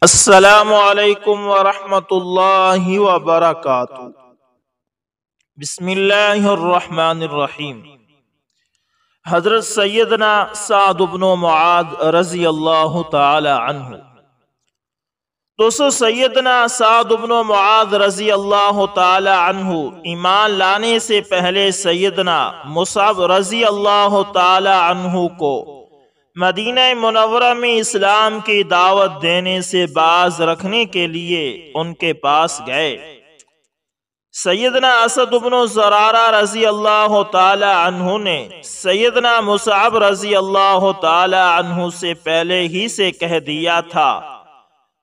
السلام علیکم ورحمۃ اللہ وبرکاتہ۔ بسم اللہ الرحمن الرحیم۔ حضرت سیدنا سعد بن معاذ رضی اللہ تعالی عنہ۔ دوستو، سیدنا سعد بن معاذ رضی اللہ تعالی عنہ ایمان لانے سے پہلے سیدنا مصعب رضی اللہ تعالی عنہ کو مدینہ منورہ میں اسلام کی دعوت دینے سے باز رکھنے کے لیے ان کے پاس گئے۔ سیدنا اسد بن زرارہ رضی اللہ تعالی عنہ نے سیدنا مصعب رضی اللہ تعالی عنہ سے پہلے ہی سے کہہ دیا تھا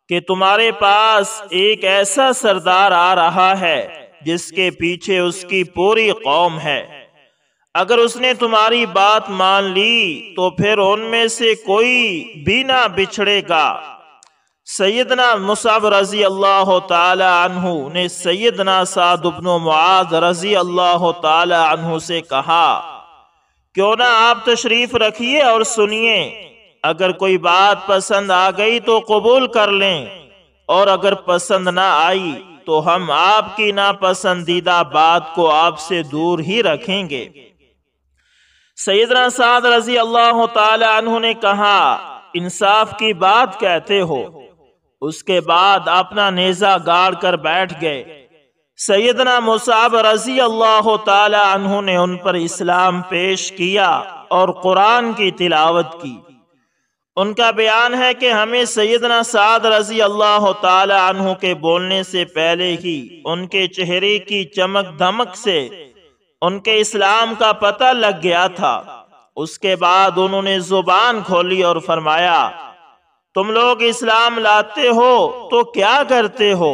کہ تمہارے پاس ایک ایسا سردار آ رہا ہے جس کے پیچھے اس کی پوری قوم ہے۔ اگر اس نے تمہاری بات مان لی تو پھر ان میں سے کوئی بھی نہ بچھڑے گا۔ سیدنا مصعب رضی اللہ تعالی عنہ نے سیدنا سعد بن معاذ رضی اللہ تعالی عنہ سے کہا، کیوں نہ آپ تشریف رکھیے اور سنیے، اگر کوئی بات پسند آ گئی تو قبول کر لیں، اور اگر پسند نہ آئی تو ہم آپ کی ناپسندیدہ بات کو آپ سے دور ہی رکھیں گے۔ سیدنا سعد رضی اللہ تعالی عنہ نے کہا، انصاف کی بات کہتے ہو۔ اس کے بعد اپنا نیزہ گاڑ کر بیٹھ گئے۔ سیدنا مصعب رضی اللہ تعالی عنہ نے ان پر اسلام پیش کیا اور قرآن کی تلاوت کی۔ ان کا بیان ہے کہ ہمیں سیدنا سعد رضی اللہ تعالی عنہ کے بولنے سے پہلے ہی ان کے چہرے کی چمک دھمک سے ان کے اسلام کا پتہ لگ گیا تھا۔ اس کے بعد انہوں نے زبان کھولی اور فرمایا، تم لوگ اسلام لاتے ہو تو کیا کرتے ہو؟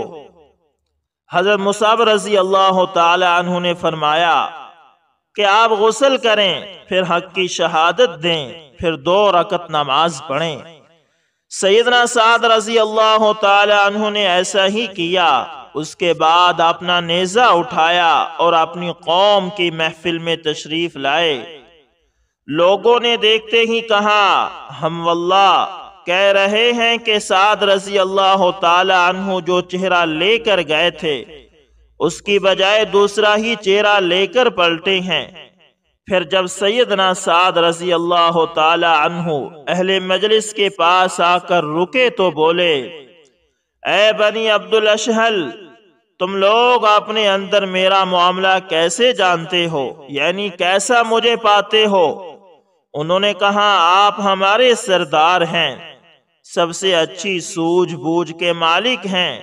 حضرت مصعب رضی اللہ تعالی عنہ نے فرمایا کہ آپ غسل کریں، پھر حق کی شہادت دیں، پھر 2 رکعت نماز پڑھیں۔ سیدنا سعد رضی اللہ تعالی عنہ نے ایسا ہی کیا۔ اس کے بعد اپنا نیزہ اٹھایا اور اپنی قوم کی محفل میں تشریف لائے۔ لوگوں نے دیکھتے ہی کہا، ہم واللہ کہہ رہے ہیں کہ سعد رضی اللہ تعالی عنہ جو چہرہ لے کر گئے تھے اس کی بجائے دوسرا ہی چہرہ لے کر پلٹے ہیں۔ پھر جب سیدنا سعد رضی اللہ تعالی عنہ اہل مجلس کے پاس آ کر رکے تو بولے، اے بنی عبد الاشہل، تم لوگ اپنے اندر میرا معاملہ کیسے جانتے ہو، یعنی کیسا مجھے پاتے ہو؟ انہوں نے کہا، آپ ہمارے سردار ہیں، سب سے اچھی سوجھ بوجھ کے مالک ہیں،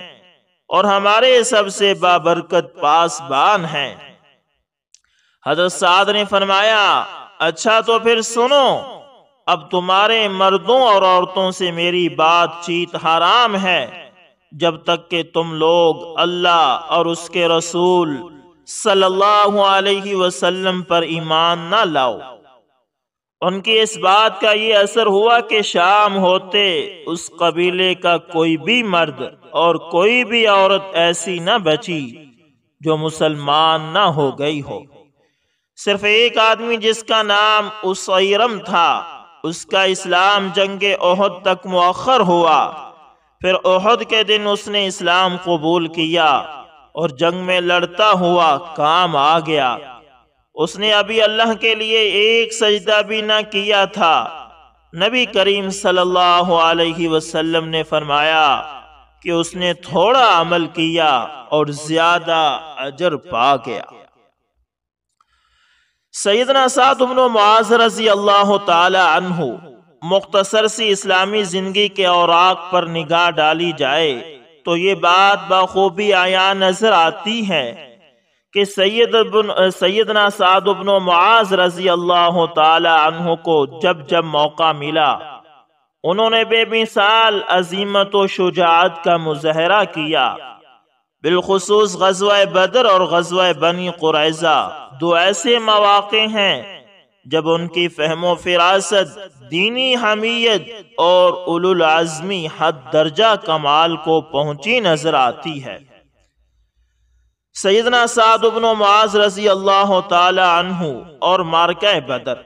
اور ہمارے سب سے بابرکت پاسبان ہیں۔ حضرت سعد نے فرمایا، اچھا تو پھر سنو، اب تمہارے مردوں اور عورتوں سے میری بات چیت حرام ہے جب تک کہ تم لوگ اللہ اور اس کے رسول صلی اللہ علیہ وسلم پر ایمان نہ لاؤ۔ ان کی اس بات کا یہ اثر ہوا کہ شام ہوتے اس قبیلے کا کوئی بھی مرد اور کوئی بھی عورت ایسی نہ بچی جو مسلمان نہ ہو گئی ہو۔ صرف ایک آدمی جس کا نام اسیرم تھا، اس کا اسلام جنگ احد تک مؤخر ہوا۔ پھر احد کے دن اس نے اسلام قبول کیا اور جنگ میں لڑتا ہوا کام آ گیا۔ اس نے ابھی اللہ کے لیے ایک سجدہ بھی نہ کیا تھا۔ نبی کریم صلی اللہ علیہ وسلم نے فرمایا کہ اس نے تھوڑا عمل کیا اور زیادہ اجر پا گیا۔ سیدنا سعد بن معاذ رضی اللہ تعالی عنہ، مختصر سی اسلامی زندگی کے اوراق پر نگاہ ڈالی جائے تو یہ بات بخوبی عیاں نظر آتی ہے کہ سیدنا سعد بن معاذ رضی اللہ تعالی عنہ کو جب جب موقع ملا انہوں نے بے مثال عزیمت و شجاعت کا مظاہرہ کیا۔ بالخصوص غزوہ بدر اور غزوہ بنی قریظہ 2 ایسے مواقع ہیں جب ان کی فہم و فراست، دینی حمیت اور اولو العزمی حد درجہ کمال کو پہنچی نظر آتی ہے۔ سیدنا سعد بن معاذ رضی اللہ تعالی عنہ اور مارکہ بدر۔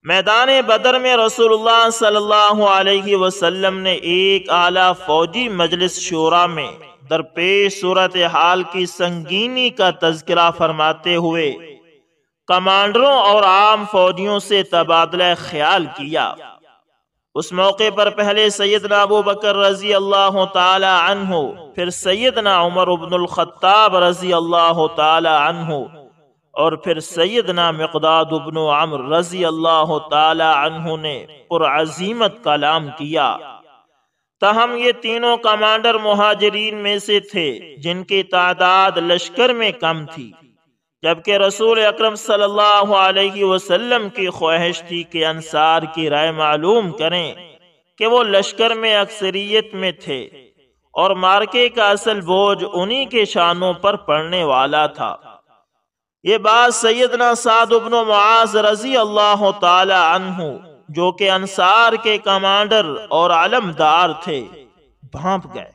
میدان بدر میں رسول اللہ صلی اللہ علیہ وسلم نے ایک اعلیٰ فوجی مجلس شورا میں درپیش صورتحال کی سنگینی کا تذکرہ فرماتے ہوئے کمانڈروں اور عام فوجیوں سے تبادلہ خیال کیا۔ اس موقع پر پہلے سیدنا ابو بکر رضی اللہ تعالی عنہ، پھر سیدنا عمر بن الخطاب رضی اللہ تعالی عنہ، اور پھر سیدنا مقداد بن عمرو رضی اللہ تعالی عنہ نے پرعزیمت کلام کیا۔ تاہم یہ تینوں کمانڈر مہاجرین میں سے تھے جن کی تعداد لشکر میں کم تھی، جبکہ رسول اکرم صلی اللہ علیہ وسلم کی خواہش تھی کہ انصار کی رائے معلوم کریں کہ وہ لشکر میں اکثریت میں تھے اور مارکے کا اصل بوجھ انہی کے شانوں پر پڑنے والا تھا۔ یہ بات سیدنا سعد بن معاذ رضی اللہ تعالی عنہ، جو کہ انصار کے کمانڈر اور علمدار تھے، بھانپ گئے۔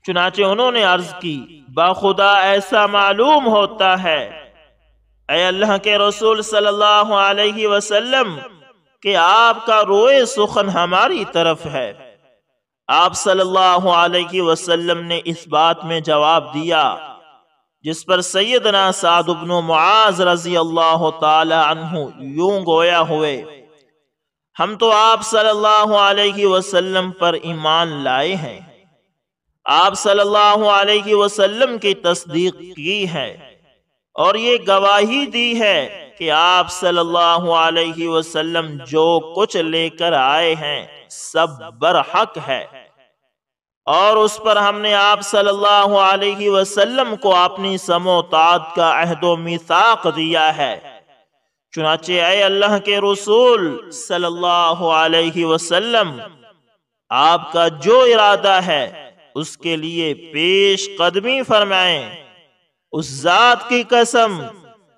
چنانچہ انہوں نے عرض کی، باخدا ایسا معلوم ہوتا ہے اے اللہ کے رسول صلی اللہ علیہ وسلم کہ آپ کا روئے سخن ہماری طرف ہے۔ آپ صلی اللہ علیہ وسلم نے اس بات میں جواب دیا جس پر سیدنا سعد بن معاذ رضی اللہ تعالی عنہ یوں گویا ہوئے، ہم تو آپ صلی اللہ علیہ وسلم پر ایمان لائے ہیں، آپ صلی اللہ علیہ وسلم کی تصدیق کی ہے اور یہ گواہی دی ہے کہ آپ صلی اللہ علیہ وسلم جو کچھ لے کر آئے ہیں سب برحق ہے، اور اس پر ہم نے آپ صلی اللہ علیہ وسلم کو اپنی سمع و طاعت کا عہد و میثاق دیا ہے۔ چنانچہ اے اللہ کے رسول صلی اللہ علیہ وسلم، آپ کا جو ارادہ ہے اس کے لیے پیش قدمی فرمائیں۔ اس ذات کی قسم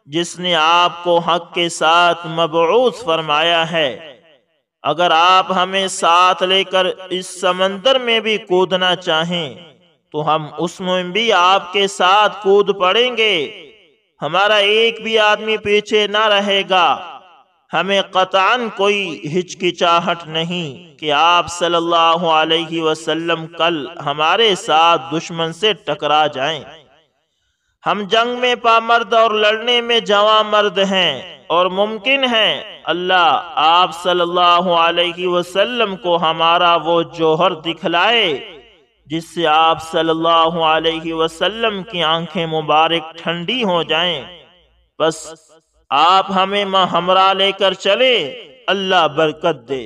جس نے آپ کو حق کے ساتھ مبعوث فرمایا ہے، اگر آپ ہمیں ساتھ لے کر اس سمندر میں بھی کودنا چاہیں تو ہم اس میں بھی آپ کے ساتھ کود پڑیں گے، ہمارا ایک بھی آدمی پیچھے نہ رہے گا۔ ہمیں قطعاً کوئی ہچکچاہٹ نہیں کہ آپ صلی اللہ علیہ وسلم کل ہمارے ساتھ دشمن سے ٹکرا جائیں۔ ہم جنگ میں پامرد اور لڑنے میں جواں مرد ہیں، اور ممکن ہے اللہ آپ صلی اللہ علیہ وسلم کو ہمارا وہ جوہر دکھلائے جس سے آپ صلی اللہ علیہ وسلم کی آنکھیں مبارک ٹھنڈی ہو جائیں۔ بس آپ ہمیں ہمراہ لے کر چلے، اللہ برکت دے۔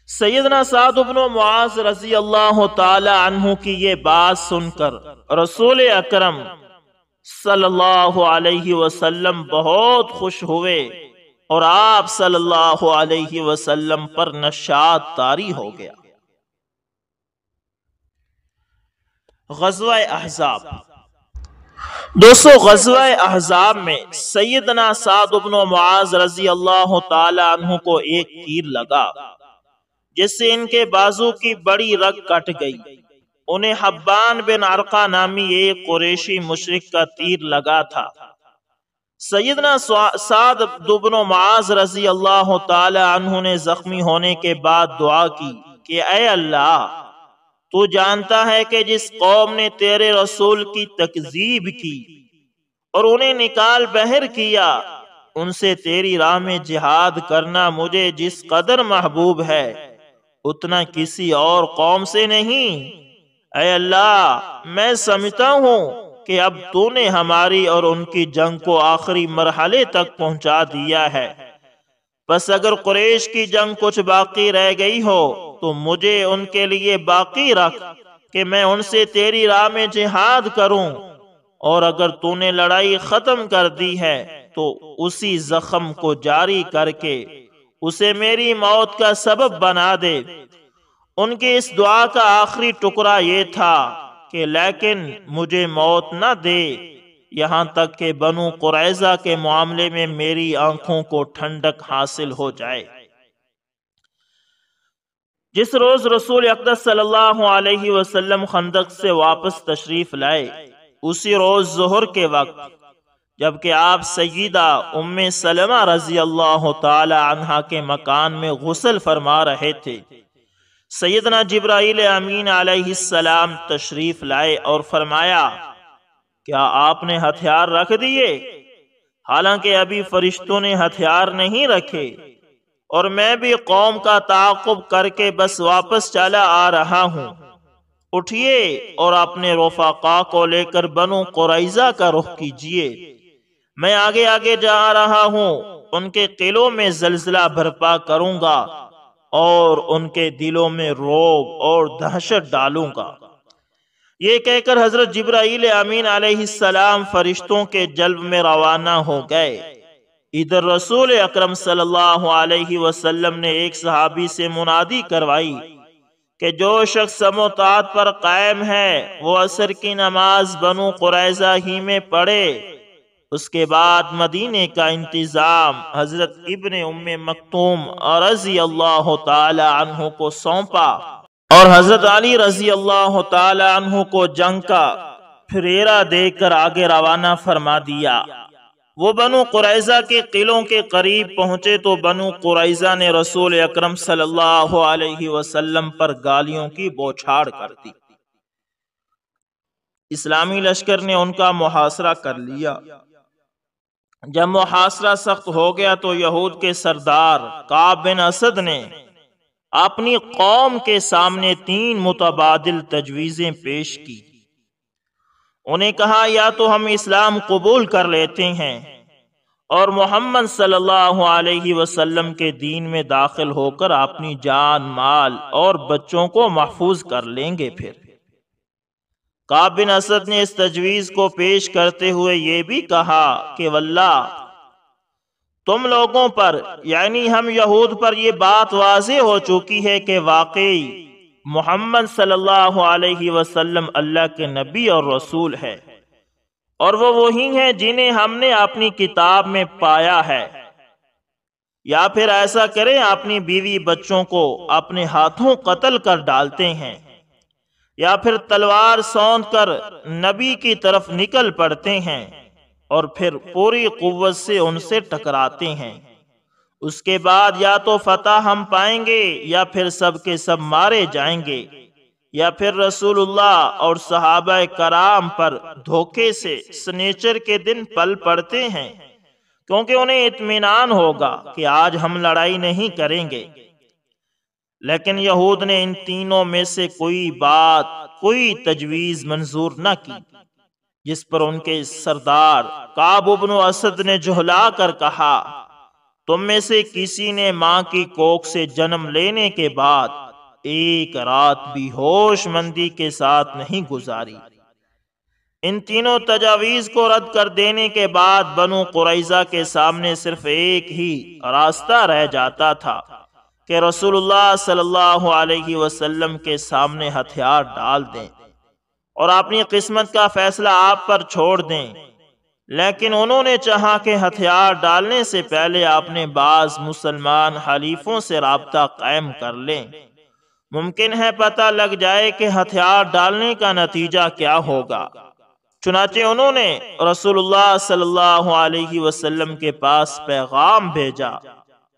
سیدنا سعد بن معاذ رضی اللہ تعالی عنہ کی یہ بات سن کر رسول اکرم صلی اللہ علیہ وسلم بہت خوش ہوئے اور آپ صلی اللہ علیہ وسلم پر نشاط طاری ہو گیا۔ غزوہ احزاب۔ دوستو، غزوہ احزاب میں سیدنا سعد بن معاذ رضی اللہ تعالی عنہ کو ایک تیر لگا جس سے ان کے بازو کی بڑی رگ کٹ گئی۔ انہیں حبان بن عرقہ نامی ایک قریشی مشرک کا تیر لگا تھا۔ سیدنا سعد بن معاذ رضی اللہ تعالی عنہ نے زخمی ہونے کے بعد دعا کی کہ اے اللہ، تو جانتا ہے کہ جس قوم نے تیرے رسول کی تکذیب کی اور انہیں نکال بہر کیا، ان سے تیری راہ میں جہاد کرنا مجھے جس قدر محبوب ہے اتنا کسی اور قوم سے نہیں۔ اے اللہ، میں سمجھتا ہوں کہ اب تو نے ہماری اور ان کی جنگ کو آخری مرحلے تک پہنچا دیا ہے، بس اگر قریش کی جنگ کچھ باقی رہ گئی ہو تو مجھے ان کے لیے باقی رکھ کہ میں ان سے تیری راہ میں جہاد کروں، اور اگر تو نے لڑائی ختم کر دی ہے تو اسی زخم کو جاری کر کے اسے میری موت کا سبب بنا دے۔ ان کی اس دعا کا آخری ٹکڑا یہ تھا کہ لیکن مجھے موت نہ دے یہاں تک کہ بنو قریظہ کے معاملے میں میری آنکھوں کو ٹھنڈک حاصل ہو جائے۔ جس روز رسول اقدس صلی اللہ علیہ وسلم خندق سے واپس تشریف لائے، اسی روز ظہر کے وقت جبکہ آپ سیدہ ام سلمہ رضی اللہ تعالی عنہا کے مکان میں غسل فرما رہے تھے۔ سیدنا جبرائیل امین علیہ السلام تشریف لائے اور فرمایا، کیا آپ نے ہتھیار رکھ دیے؟ حالانکہ ابھی فرشتوں نے ہتھیار نہیں رکھے، اور میں بھی قوم کا تعاقب کر کے بس واپس چلا آ رہا ہوں۔ اٹھیے اور اپنے رفقا کو لے کر بنو قریظہ کا رخ کیجیے، میں آگے آگے جا رہا ہوں، ان کے قلعوں میں زلزلہ برپا کروں گا اور ان کے دلوں میں رعب اور دہشت ڈالوں گا۔ یہ کہہ کر حضرت جبرائیل امین علیہ السلام فرشتوں کے جلب میں روانہ ہو گئے۔ ادھر رسول اکرم صلی اللہ علیہ وسلم نے ایک صحابی سے منادی کروائی کہ جو شخص سمع و طاعت پر قائم ہے وہ عصر کی نماز بنو قریظہ ہی میں پڑھے۔ اس کے بعد مدینے کا انتظام حضرت ابن ام مکتوم رضی اللہ تعالی عنہ کو سونپا، اور حضرت علی رضی اللہ تعالی عنہ کو جنگ کا پھریرا دے کر آگے روانہ فرما دیا۔ وہ بنو قریظہ کے قلعوں کے قریب پہنچے تو بنو قریظہ نے رسول اکرم صلی اللہ علیہ وسلم پر گالیوں کی بوچھاڑ کر دی۔ اسلامی لشکر نے ان کا محاصرہ کر لیا۔ جب محاصرہ سخت ہو گیا تو یہود کے سردار کعب بن اسد نے اپنی قوم کے سامنے 3 متبادل تجویزیں پیش کی۔ انہیں کہا، یا تو ہم اسلام قبول کر لیتے ہیں اور محمد صلی اللہ علیہ وسلم کے دین میں داخل ہو کر اپنی جان، مال اور بچوں کو محفوظ کر لیں گے۔ پھر کعب بن اسد نے اس تجویز کو پیش کرتے ہوئے یہ بھی کہا کہ واللہ تم لوگوں پر یعنی ہم یہود پر یہ بات واضح ہو چکی ہے کہ واقعی محمد صلی اللہ علیہ وسلم اللہ کے نبی اور رسول ہے، اور وہ وہی ہیں جنہیں ہم نے اپنی کتاب میں پایا ہے۔ یا پھر ایسا کریں، اپنی بیوی بچوں کو اپنے ہاتھوں قتل کر ڈالتے ہیں، یا پھر تلوار سونت کر نبی کی طرف نکل پڑتے ہیں اور پھر پوری قوت سے ان سے ٹکراتے ہیں۔ اس کے بعد یا تو فتح ہم پائیں گے یا پھر سب کے سب مارے جائیں گے، یا پھر رسول اللہ اور صحابہ کرام پر دھوکے سے سنیچر کے دن پل پڑتے ہیں، کیونکہ انہیں اطمینان ہوگا کہ آج ہم لڑائی نہیں کریں گے۔ لیکن یہود نے ان تینوں میں سے کوئی بات، کوئی تجویز منظور نہ کی، جس پر ان کے سردار کعب بن اسد نے جھلا کر کہا، تم میں سے کسی نے ماں کی کوکھ سے جنم لینے کے بعد ایک رات بھی ہوش مندی کے ساتھ نہیں گزاری۔ ان تینوں تجاویز کو رد کر دینے کے بعد بنو قریظہ کے سامنے صرف ایک ہی راستہ رہ جاتا تھا کہ رسول اللہ صلی اللہ علیہ وسلم کے سامنے ہتھیار ڈال دیں اور اپنی قسمت کا فیصلہ آپ پر چھوڑ دیں۔ لیکن انہوں نے چاہا کہ ہتھیار ڈالنے سے پہلے اپنے بعض مسلمان حلیفوں سے رابطہ قائم کر لیں، ممکن ہے پتہ لگ جائے کہ ہتھیار ڈالنے کا نتیجہ کیا ہوگا۔ چنانچہ انہوں نے رسول اللہ صلی اللہ علیہ وسلم کے پاس پیغام بھیجا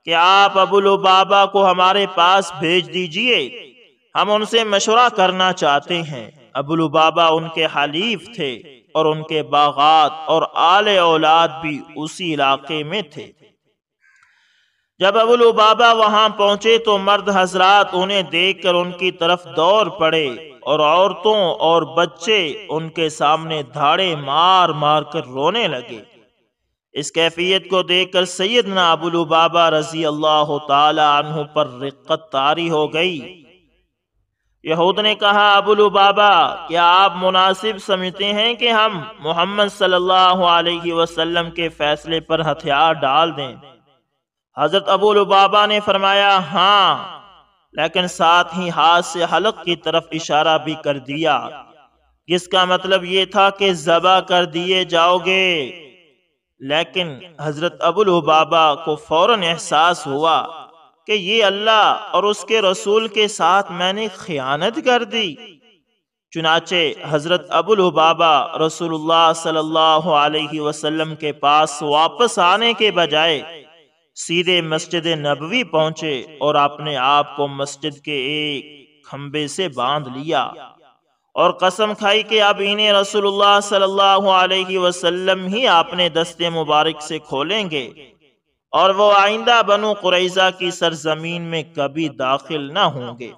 کہ آپ ابو لبابہ کو ہمارے پاس بھیج دیجئے، ہم ان سے مشورہ کرنا چاہتے ہیں۔ ابو لبابہ ان کے حلیف تھے اور ان کے باغات اور آل اولاد بھی اسی علاقے میں تھے۔ جب ابو لبابہ وہاں پہنچے تو مرد حضرات انہیں دیکھ کر ان کی طرف دوڑ پڑے، اور عورتوں اور بچے ان کے سامنے دھاڑے مار مار کر رونے لگے۔ اس کیفیت کو دیکھ کر سیدنا ابو لبابہ رضی اللہ تعالی عنہ پر رقت طاری ہو گئی۔ یہود نے کہا، ابو لبابہ کیا آپ مناسب سمجھتے ہیں کہ ہم محمد صلی اللہ علیہ وسلم کے فیصلے پر ہتھیار ڈال دیں؟ حضرت ابو لبابہ نے فرمایا، ہاں، لیکن ساتھ ہی ہاتھ سے حلق کی طرف اشارہ بھی کر دیا، جس کا مطلب یہ تھا کہ ذبح کر دیے جاؤ گے۔ لیکن حضرت ابو لبابہ کو فوراً احساس ہوا کہ یہ اللہ اور اس کے رسول کے ساتھ میں نے خیانت کر دی۔ چنانچہ حضرت ابو لبابہ رسول اللہ صلی اللہ علیہ وسلم کے پاس واپس آنے کے بجائے سیدھے مسجد نبوی پہنچے اور اپنے آپ کو مسجد کے ایک کھمبے سے باندھ لیا اور قسم کھائی کہ اب انہیں رسول اللہ صلی اللہ علیہ وسلم ہی اپنے دستے مبارک سے کھولیں گے اور وہ آئندہ بنو قریظہ کی سرزمین میں کبھی داخل نہ ہوں گے۔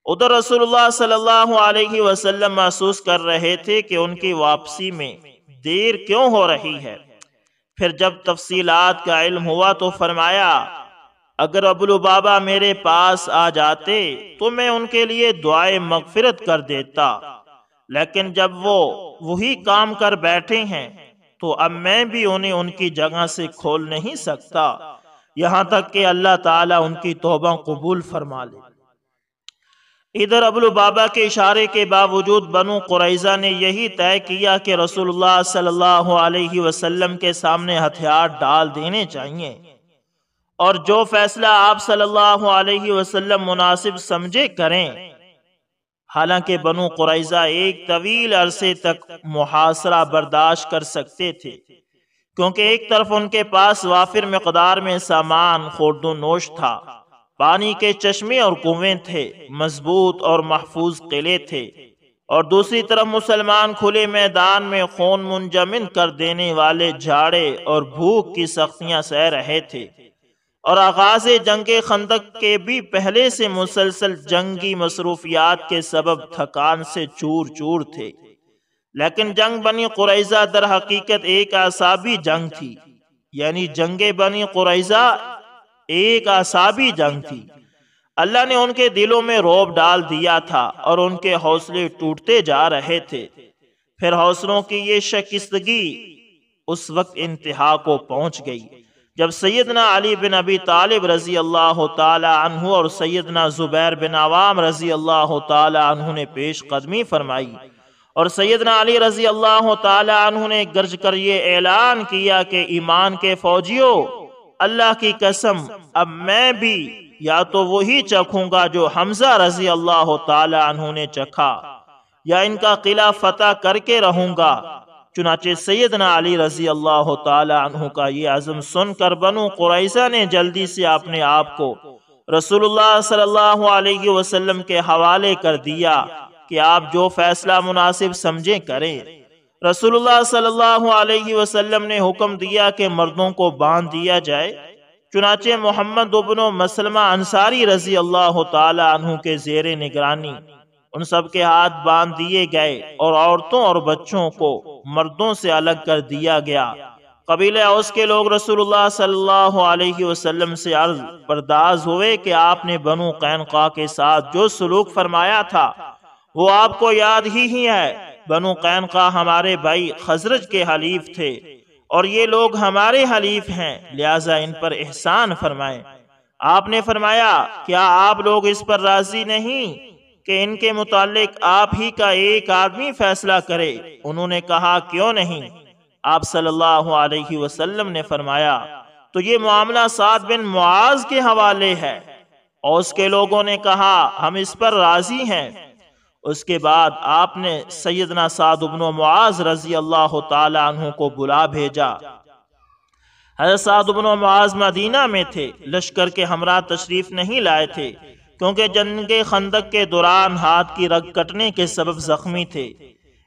ادھر رسول اللہ صلی اللہ علیہ وسلم محسوس کر رہے تھے کہ ان کی واپسی میں دیر کیوں ہو رہی ہے۔ پھر جب تفصیلات کا علم ہوا تو فرمایا اگر ابو لبابہ میرے پاس آ جاتے تو میں ان کے لیے دعائے مغفرت کر دیتا، لیکن جب وہ وہی کام کر بیٹھے ہیں تو اب میں بھی انہیں ان کی جگہ سے کھول نہیں سکتا یہاں تک کہ اللہ تعالیٰ ان کی توبہ قبول فرما لے۔ ادھر ابو لبابہ کے اشارے کے باوجود بنو قریظہ نے یہی طے کیا کہ رسول اللہ صلی اللہ علیہ وسلم کے سامنے ہتھیار ڈال دینے چاہیے اور جو فیصلہ آپ صلی اللہ علیہ وسلم مناسب سمجھے کریں۔ حالانکہ بنو قریظہ ایک طویل عرصے تک محاصرہ برداشت کر سکتے تھے، کیونکہ ایک طرف ان کے پاس وافر مقدار میں سامان خورد و نوش تھا، پانی کے چشمے اور کنویں تھے، مضبوط اور محفوظ قلعے تھے، اور دوسری طرف مسلمان کھلے میدان میں خون منجمد کر دینے والے جھاڑے اور بھوک کی سختیاں سہ رہے تھے، اور آغاز جنگ خندق کے بھی پہلے سے مسلسل جنگی مصروفیات کے سبب تھکان سے چور چور تھے۔ لیکن جنگ بنی قریظہ در حقیقت ایک اعصابی جنگ تھی، یعنی جنگ بنی قریظہ ایک اعصابی جنگ تھی۔ اللہ نے ان کے دلوں میں رعب ڈال دیا تھا اور ان کے حوصلے ٹوٹتے جا رہے تھے۔ پھر حوصلوں کی یہ شکستگی اس وقت انتہا کو پہنچ گئی جب سیدنا علی بن ابی طالب رضی اللہ تعالی عنہ اور سیدنا زبیر بن عوام رضی اللہ تعالی عنہ نے پیش قدمی فرمائی، اور سیدنا علی رضی اللہ تعالی عنہ نے گرج کر یہ اعلان کیا کہ ایمان کے فوجیوں، اللہ کی قسم اب میں بھی یا تو وہی چکھوں گا جو حمزہ رضی اللہ تعالی عنہ نے چکھا، یا ان کا قلعہ فتح کر کے رہوں گا۔ چنانچہ سیدنا علی رضی اللہ تعالی عنہ کا یہ عزم سن کر بنو قریظہ نے جلدی سے اپنے آپ کو رسول اللہ صلی اللہ علیہ وسلم کے حوالے کر دیا کہ آپ جو فیصلہ مناسب سمجھیں کریں۔ رسول اللہ صلی اللہ علیہ وسلم نے حکم دیا کہ مردوں کو باندھ دیا جائے۔ چنانچہ محمد بن مسلمہ انصاری رضی اللہ تعالی عنہ کے زیر نگرانی ان سب کے ہاتھ باندھ دیے گئے اور عورتوں اور بچوں کو مردوں سے الگ کر دیا گیا۔ قبیلہ اوس کے لوگ رسول اللہ صلی اللہ علیہ وسلم سے عرض پرداز ہوئے کہ آپ نے بنو قینقاع کے ساتھ جو سلوک فرمایا تھا وہ آپ کو یاد ہی ہے۔ بنو قینقاع ہمارے بھائی خزرج کے حلیف تھے اور یہ لوگ ہمارے حلیف ہیں، لہٰذا ان پر احسان فرمائیں۔ آپ نے فرمایا کیا آپ لوگ اس پر راضی نہیں کہ ان کے متعلق آپ ہی کا ایک آدمی فیصلہ کرے؟ انہوں نے کہا کیوں نہیں؟ آپ صلی اللہ علیہ وسلم نے فرمایا تو یہ معاملہ سعد بن معاذ کے حوالے ہے۔ اوس کے لوگوں نے کہا ہم اس پر راضی ہیں۔ اس کے بعد آپ نے سیدنا سعد بن معاذ رضی اللہ تعالی عنہ کو بلا بھیجا۔ حضرت سعد بن معاذ مدینہ میں تھے، لشکر کے ہمراہ تشریف نہیں لائے تھے کیونکہ جنگ خندق کے دوران ہاتھ کی رگ کٹنے کے سبب زخمی تھے۔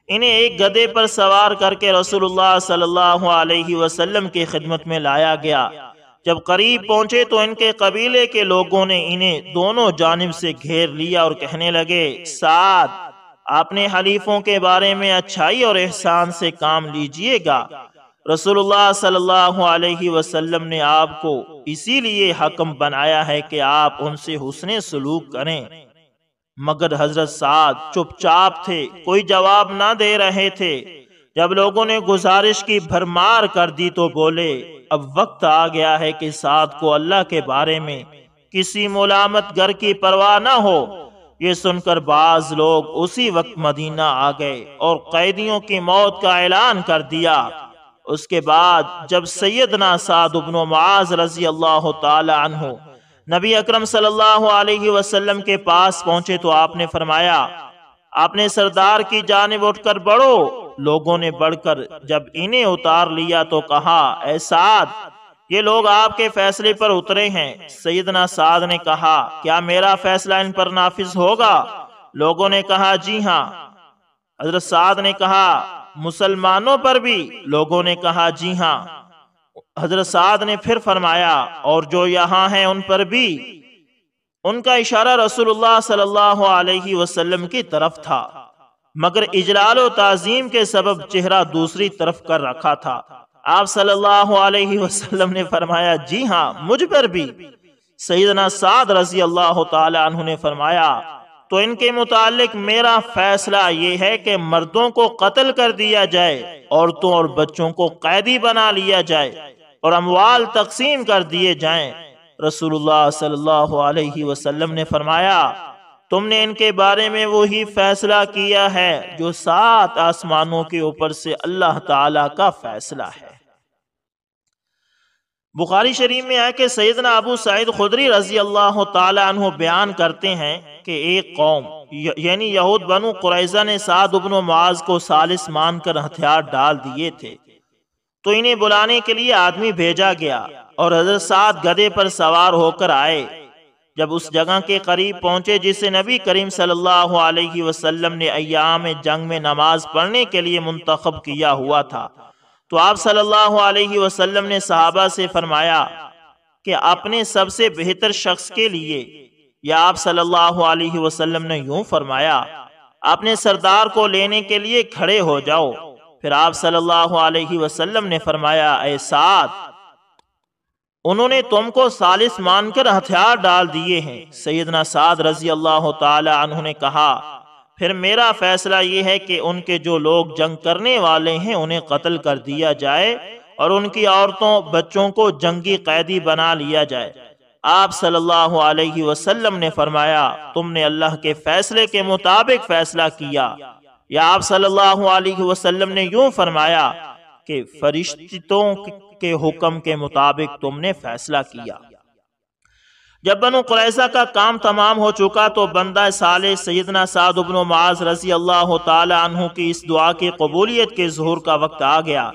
انہیں ایک گدھے پر سوار کر کے رسول اللہ صلی اللہ علیہ وسلم کی خدمت میں لایا گیا۔ جب قریب پہنچے تو ان کے قبیلے کے لوگوں نے انہیں دونوں جانب سے گھیر لیا اور کہنے لگے سعد، اپنے حلیفوں کے بارے میں اچھائی اور احسان سے کام لیجئے گا۔ رسول اللہ صلی اللہ علیہ وسلم نے آپ کو اسی لیے حکم بنایا ہے کہ آپ ان سے حسن سلوک کریں۔ مگر حضرت سعد چپ چاپ تھے، کوئی جواب نہ دے رہے تھے۔ جب لوگوں نے گزارش کی بھرمار کر دی تو بولے اب وقت آ گیا ہے کہ سعد کو اللہ کے بارے میں کسی ملامت گر کی پرواہ نہ ہو۔ یہ سن کر بعض لوگ اسی وقت مدینہ آ گئے اور قیدیوں کی موت کا اعلان کر دیا۔ اس کے بعد جب سیدنا سعد بن معاذ رضی اللہ تعالی عنہ نبی اکرم صلی اللہ علیہ وسلم کے پاس پہنچے تو آپ نے فرمایا اپنے سردار کی جانب اٹھ کر بڑھو۔ لوگوں نے بڑھ کر جب انہیں اتار لیا تو کہا، اے سعد، یہ لوگ آپ کے فیصلے پر اترے ہیں۔ سیدنا سعد نے کہا، کیا میرا فیصلہ ان پر نافذ ہوگا؟ لوگوں نے کہا، جی ہاں۔ حضرت سعد نے کہا، مسلمانوں پر بھی؟ لوگوں نے کہا، جی ہاں۔ حضرت سعد نے پھر فرمایا، اور جو یہاں ہیں ان پر بھی؟ ان کا اشارہ رسول اللہ صلی اللہ علیہ وسلم کی طرف تھا، مگر اجلال و تعظیم کے سبب چہرہ دوسری طرف کر رکھا تھا۔ آپ صلی اللہ علیہ وسلم نے فرمایا، جی ہاں، مجھ پر بھی۔ سیدنا سعد رضی اللہ تعالی عنہ نے فرمایا، تو ان کے متعلق میرا فیصلہ یہ ہے کہ مردوں کو قتل کر دیا جائے، عورتوں اور بچوں کو قیدی بنا لیا جائے، اور اموال تقسیم کر دیے جائیں۔ رسول اللہ صلی اللہ علیہ وسلم نے فرمایا، تم نے ان کے بارے میں وہی فیصلہ کیا ہے جو 7 آسمانوں کے اوپر سے اللہ تعالی کا فیصلہ ہے۔ بخاری شریف میں ہے کہ سیدنا ابو سعید خدری رضی اللہ تعالی عنہ بیان کرتے ہیں کہ ایک قوم یعنی یہود بنو قریظہ نے سعد بن معاذ کو ثالث مان کر ہتھیار ڈال دیے تھے، تو انہیں بلانے کے لیے آدمی بھیجا گیا، اور حضرت سعد گدھے پر سوار ہو کر آئے۔ جب اس جگہ کے قریب پہنچے جسے نبی کریم صلی اللہ علیہ وسلم نے ایام جنگ میں نماز پڑھنے کے لیے منتخب کیا ہوا تھا، تو آپ صلی اللہ علیہ وسلم نے صحابہ سے فرمایا کہ اپنے سب سے بہتر شخص کے لیے، یا آپ صلی اللہ علیہ وسلم نے یوں فرمایا، اپنے سردار کو لینے کے لیے کھڑے ہو جاؤ۔ پھر آپ صلی اللہ علیہ وسلم نے فرمایا، اے سعد، انہوں نے تم کو ثالث مان کر ہتھیار ڈال دیے ہیں۔ سیدنا سعد رضی اللہ تعالی عنہ نے کہا، پھر میرا فیصلہ یہ ہے کہ ان کے جو لوگ جنگ کرنے والے ہیں انہیں قتل کر دیا جائے، اور ان کی عورتوں بچوں کو جنگی قیدی بنا لیا جائے۔ آپ صلی اللہ علیہ وسلم نے فرمایا، تم نے اللہ کے فیصلے کے مطابق فیصلہ کیا، یا آپ صلی اللہ علیہ وسلم نے یوں فرمایا کہ فرشتوں کے حکم کے مطابق تم نے فیصلہ کیا۔ جب بنو قریظہ کا کام تمام ہو چکا تو بندہ صالح سیدنا سعد بن معاذ رضی اللہ تعالی عنہ کی اس دعا کی قبولیت کے ظہور کا وقت آ گیا،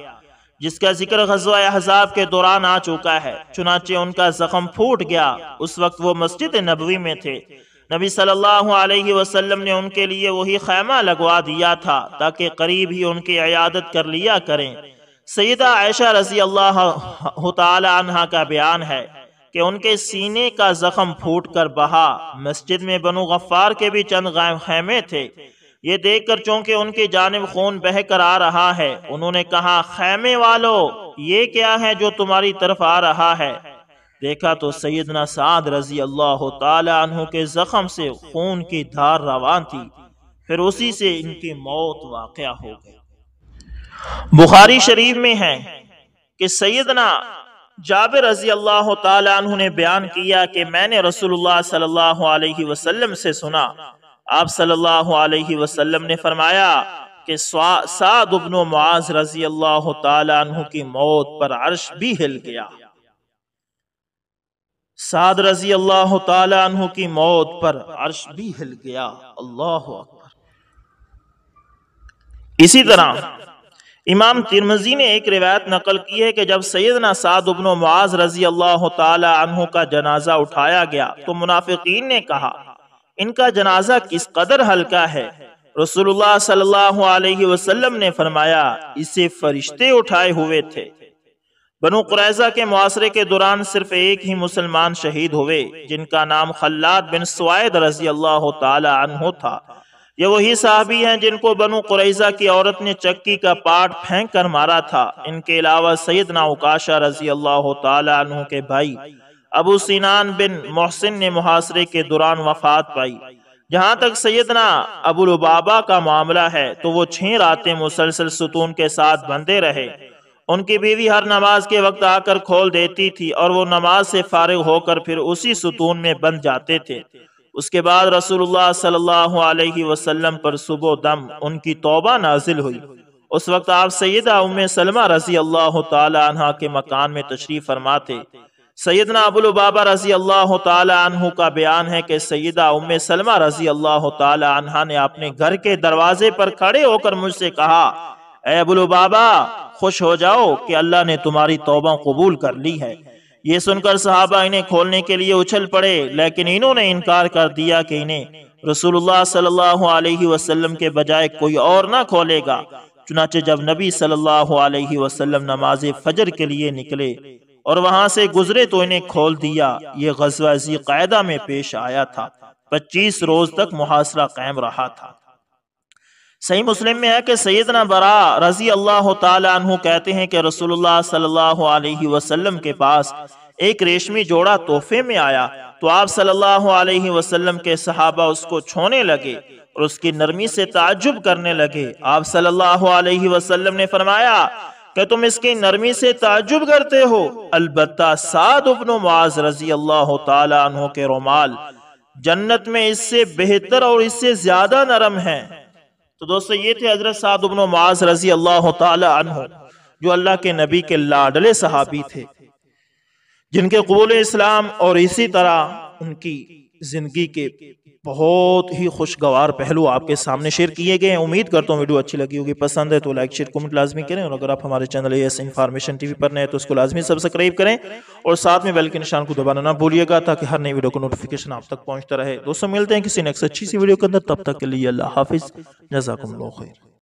جس کا ذکر غزوہ احزاب کے دوران آ چکا ہے۔ چنانچہ ان کا زخم پھوٹ گیا۔ اس وقت وہ مسجد نبوی میں تھے۔ نبی صلی اللہ علیہ وسلم نے ان کے لیے وہی خیمہ لگوا دیا تھا تاکہ قریب ہی ان کی عیادت کر لیا کریں۔ سیدہ عائشہ رضی اللہ تعالی عنہا کا بیان ہے کہ ان کے سینے کا زخم پھوٹ کر بہا۔ مسجد میں بنو غفار کے بھی چند خیمے تھے۔ یہ دیکھ کر چونکہ ان کی جانب خون بہہ کر آ رہا ہے، انہوں نے کہا، خیمے والو، یہ کیا ہے جو تمہاری طرف آ رہا ہے؟ دیکھا تو سیدنا سعد رضی اللہ تعالی عنہ کے زخم سے خون کی دھار روان تھی۔ پھر اسی سے ان کی موت واقع ہو گئی۔ بخاری شریف میں ہے کہ سیدنا جابر رضی اللہ تعالی عنہ نے بیان کیا کہ میں نے رسول اللہ صلی اللہ علیہ وسلم سے سنا، آپ صلی اللہ علیہ وسلم نے فرمایا کہ سعد بن معاذ رضی اللہ تعالی عنہ کی موت پر عرش بھی ہل گیا۔ سعد رضی اللہ تعالی عنہ کی موت پر عرش بھی ہل گیا۔ اللہ اکبر۔ اسی طرح امام ترمذی نے ایک روایت نقل کی ہے کہ جب سیدنا سعد بن معاذ رضی اللہ تعالی عنہ کا جنازہ اٹھایا گیا تو منافقین نے کہا، ان کا جنازہ کس قدر ہلکا ہے۔ رسول اللہ صلی اللہ علیہ وسلم نے فرمایا، اسے فرشتے اٹھائے ہوئے تھے۔ بنو قریظہ کے معاصرے کے دوران صرف ایک ہی مسلمان شہید ہوئے، جن کا نام خلاد بن سوائد رضی اللہ تعالی عنہ تھا۔ یہ وہی صحابی ہیں جن کو بنو قریظہ کی عورت نے چکی کا پاٹ پھینک کر مارا تھا۔ ان کے علاوہ سیدنا عکاشہ رضی اللہ تعالی عنہ کے بھائی ابو سنان بن محسن نے محاصرے کے دوران وفات پائی۔ جہاں تک سیدنا ابو لبابہ کا معاملہ ہے تو وہ 6 راتیں مسلسل ستون کے ساتھ بندھے رہے۔ ان کی بیوی ہر نماز کے وقت آ کر کھول دیتی تھی اور وہ نماز سے فارغ ہو کر پھر اسی ستون میں بند جاتے تھے۔ اس کے بعد رسول اللہ صلی اللہ علیہ وسلم پر صبح دم ان کی توبہ نازل ہوئی۔ اس وقت آپ سیدہ ام سلمہ رضی اللہ تعالی عنہ کے مکان میں تشریف فرما تھے۔ سیدنا ابو لبابہ رضی اللہ تعالی عنہ کا بیان ہے کہ سیدہ ام سلمہ رضی اللہ تعالی عنہ نے اپنے گھر کے دروازے پر کھڑے ہو کر مجھ سے کہا، اے ابو لبابہ خوش ہو جاؤ کہ اللہ نے تمہاری توبہ قبول کر لی ہے۔ یہ سن کر صحابہ انہیں کھولنے کے لیے اچھل پڑے، لیکن انہوں نے انکار کر دیا کہ انہیں رسول اللہ صلی اللہ علیہ وسلم کے بجائے کوئی اور نہ کھولے گا۔ چنانچہ جب نبی صلی اللہ علیہ وسلم نماز فجر کے لیے نکلے اور وہاں سے گزرے تو انہیں کھول دیا۔ یہ غزوہ ذی قعدہ میں پیش آیا تھا۔ 25 روز تک محاصرہ قائم رہا تھا۔ صحیح مسلم میں ہے کہ سیدنا برا رضی اللہ تعالی عنہ کہتے ہیں کہ رسول اللہ صلی اللہ علیہ وسلم کے پاس ایک ریشمی جوڑا تحفے میں آیا تو آپ صلی اللہ علیہ وسلم کے صحابہ اس کو چھونے لگے اور اس کی نرمی سے تعجب کرنے لگے۔ آپ صلی اللہ علیہ وسلم نے فرمایا کہ تم اس کی نرمی سے تعجب کرتے ہو، البتہ سعد بن معاذ رضی اللہ تعالی عنہ کے رومال جنت میں اس سے بہتر اور اس سے زیادہ نرم ہیں۔ تو دوستو یہ تھے حضرت سعد بن معاذ رضی اللہ تعالی عنہ، جو اللہ کے نبی کے لاڈلے صحابی تھے، جن کے قبول اسلام اور اسی طرح ان کی زندگی کے بہت ہی خوشگوار پہلو آپ کے سامنے شیئر کیے گئے ہیں۔ امید کرتا ہوں ویڈیو اچھی لگی ہوگی، پسند ہے تو لائک شیئر کومنٹ لازمی کریں، اور اگر آپ ہمارے channel S information T V پر نئے تو اس کو لازمی سبسکرائب کریں اور ساتھ میں بیل کے نشان کو دبانا نہ بھولیے گا تاکہ ہر نئی ویڈیو کو نوٹیفیکیشن آپ تک پہنچتا رہے۔ دوستو ملتے ہیں کسی نیکسٹ اچھی سی ویڈیو کے اندر، تب تک کے لیے اللہ حافظ، جزاکم اللہ خیر۔